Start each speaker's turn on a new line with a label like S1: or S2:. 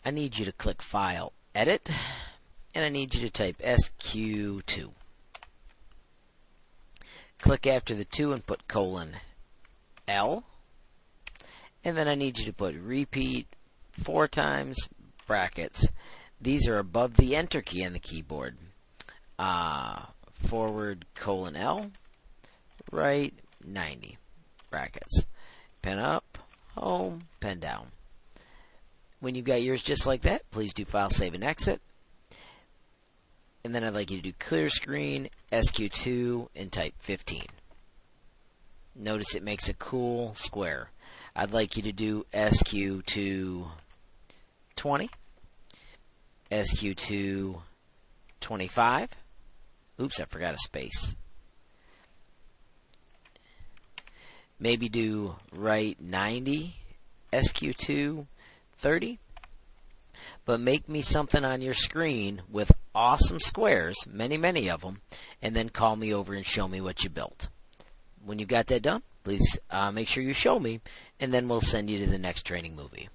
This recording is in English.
S1: I need you to click File, Edit, and I need you to type sq2. Click after the 2 and put :L, and then I need you to put repeat 4 times, brackets. These are above the Enter key on the keyboard. Forward :L, right 90, brackets. Pen up, home, pen down. When you've got yours just like that, please do File, Save, and Exit. And then I'd like you to do clear screen, sq2, and type 15. Notice it makes a cool square. I'd like you to do sq2 20, sq2 25. Oops, I forgot a space. Maybe do right 90, sq2 30. But make me something on your screen with awesome squares, many of them, and then call me over and show me what you built. When you've got that done, please make sure you show me, and then we'll send you to the next training movie.